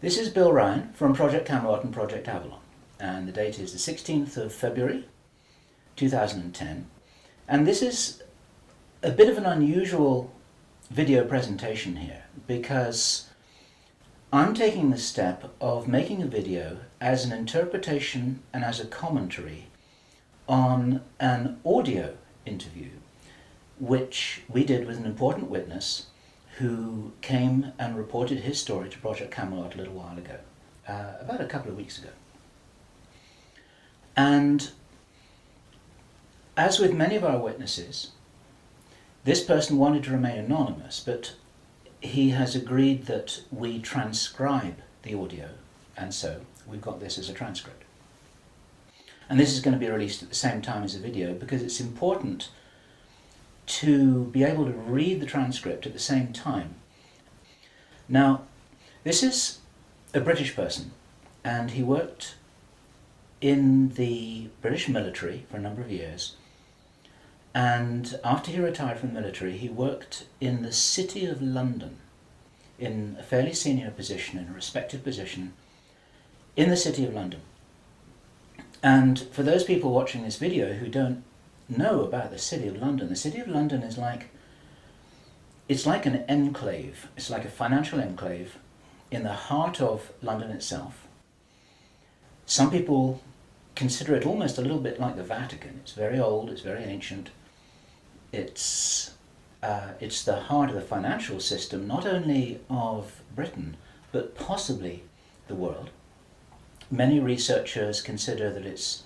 This is Bill Ryan from Project Camelot and Project Avalon, and the date is the 16th of February 2010, and this is a bit of an unusual video presentation here because I'm taking the step of making a video as an interpretation and as a commentary on an audio interview which we did with an important witness who came and reported his story to Project Camelot a little while ago, about a couple of weeks ago. And as with many of our witnesses, this person wanted to remain anonymous, but he has agreed that we transcribe the audio, and so we've got this as a transcript. And this is going to be released at the same time as the video because it's important to be able to read the transcript at the same time. Now, this is a British person, and he worked in the British military for a number of years, and after he retired from the military he worked in the City of London in a fairly senior position, in a respected position in the City of London. And for those people watching this video who don't know about the City of London, the City of London is it's like an enclave. It's like a financial enclave in the heart of London itself. Some people consider it almost a little bit like the Vatican. It's very old, it's very ancient. It's the heart of the financial system, not only of Britain, but possibly the world. Many researchers consider that it's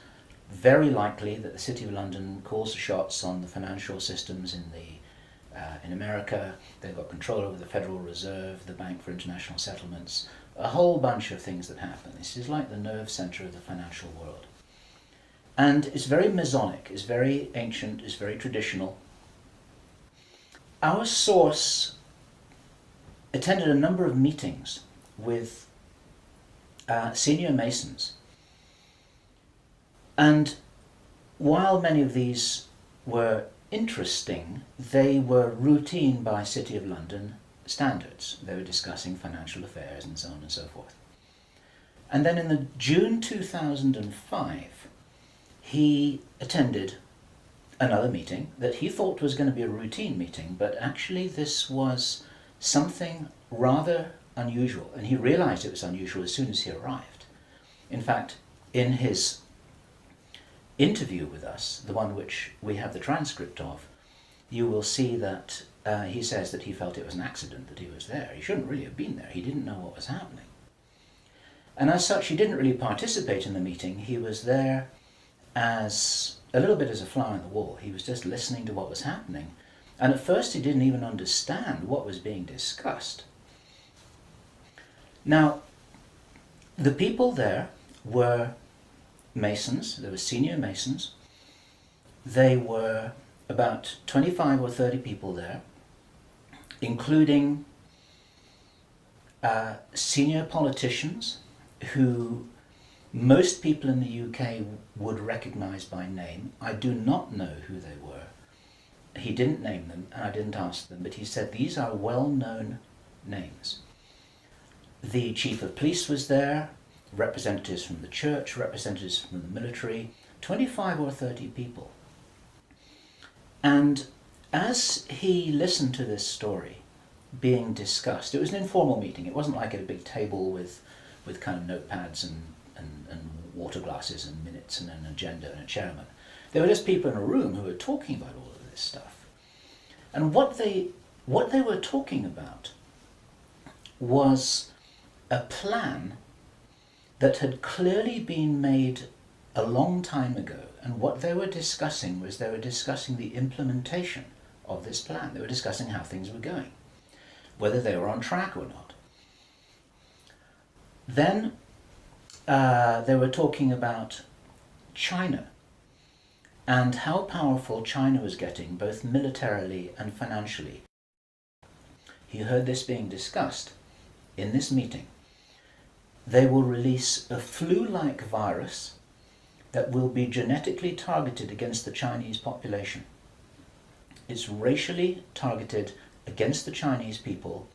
very likely that the City of London calls the shots on the financial systems in America. They've got control over the Federal Reserve, the Bank for International Settlements, a whole bunch of things that happen. This is like the nerve center of the financial world. And it's very Masonic, it's very ancient, it's very traditional. Our source attended a number of meetings with senior Masons. And while many of these were interesting, they were routine by City of London standards. They were discussing financial affairs and so on and so forth. And then in the June 2005, he attended another meeting that he thought was going to be a routine meeting, but actually this was something rather unusual, and he realized it was unusual as soon as he arrived. In fact, in his interview with us, the one which we have the transcript of, you will see that he says that he felt it was an accident that he was there. He shouldn't really have been there. He didn't know what was happening. And as such, he didn't really participate in the meeting. He was there as a little bit as a fly on the wall. He was just listening to what was happening. And at first he didn't even understand what was being discussed. Now, the people there were Masons. There were senior Masons. They were about 25 or 30 people there, including senior politicians who most people in the UK would recognize by name. I do not know who they were. He didn't name them, and I didn't ask them, but he said these are well-known names. The chief of police was there, representatives from the church, representatives from the military, 25 or 30 people. And as he listened to this story being discussed, it was an informal meeting. It wasn't like at a big table with kind of notepads and water glasses and minutes and an agenda and a chairman. There were just people in a room who were talking about all of this stuff. And what they were talking about was a plan that had clearly been made a long time ago, and what they were discussing was they were discussing the implementation of this plan. They were discussing how things were going, whether they were on track or not. Then they were talking about China and how powerful China was getting, both militarily and financially. He heard this being discussed in this meeting. They will release a flu-like virus that will be genetically targeted against the Chinese population. It's racially targeted against the Chinese people.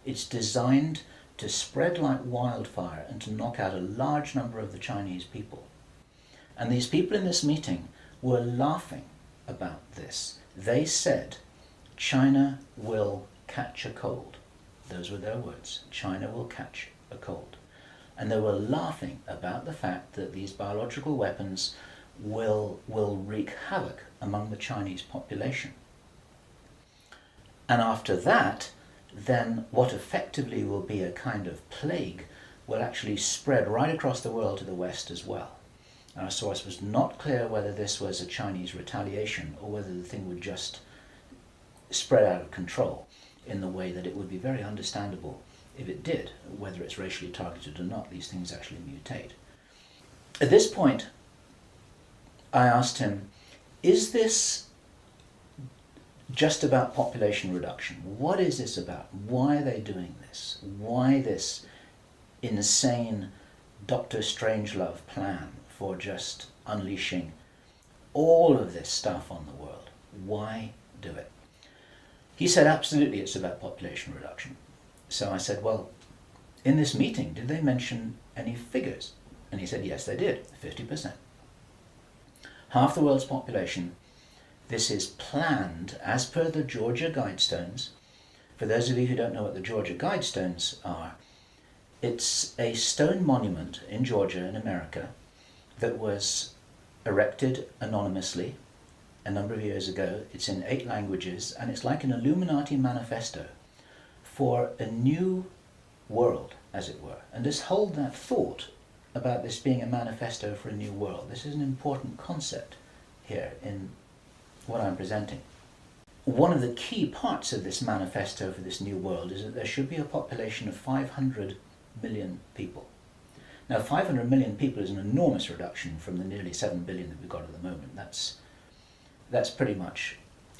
It's designed to spread like wildfire and to knock out a large number of the Chinese people. And these people in this meeting were laughing about this. They said, China will catch a cold. Those were their words. China will catch a cold. And they were laughing about the fact that these biological weapons will wreak havoc among the Chinese population. And after that, then what effectively will be a kind of plague will actually spread right across the world to the West as well. And so it was not clear whether this was a Chinese retaliation or whether the thing would just spread out of control in the way that it would be very understandable if it did, whether it's racially targeted or not. These things actually mutate. At this point, I asked him, is this just about population reduction? What is this about? Why are they doing this? Why this insane Dr. Strangelove plan for just unleashing all of this stuff on the world? Why do it? He said, absolutely, it's about population reduction. So I said, well, in this meeting, did they mention any figures? And he said, yes, they did, 50%. Half the world's population. This is planned as per the Georgia Guidestones. For those of you who don't know what the Georgia Guidestones are, it's a stone monument in Georgia in America that was erected anonymously a number of years ago. It's in 8 languages, and it's like an Illuminati manifesto for a new world, as it were. And just hold that thought about this being a manifesto for a new world. This is an important concept here in what I'm presenting. One of the key parts of this manifesto for this new world is that there should be a population of 500 million people. Now, 500 million people is an enormous reduction from the nearly 7 billion that we've got at the moment. That's pretty much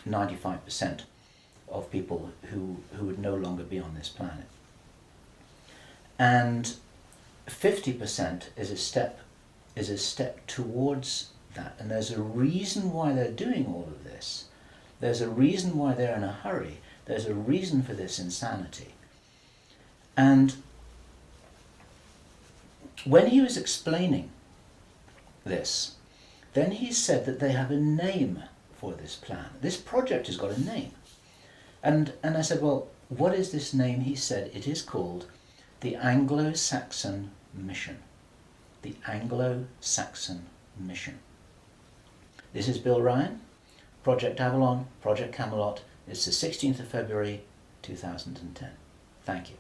95% of people who would no longer be on this planet. And 50% is a step towards that. And there's a reason why they're doing all of this. There's a reason why they're in a hurry. There's a reason for this insanity. And when he was explaining this, then he said that they have a name for this plan. This project has got a name. And I said, well, what is this name? He said, it is called the Anglo-Saxon Mission. The Anglo-Saxon Mission. This is Bill Ryan, Project Avalon, Project Camelot. It's the 16th of February 2010. Thank you.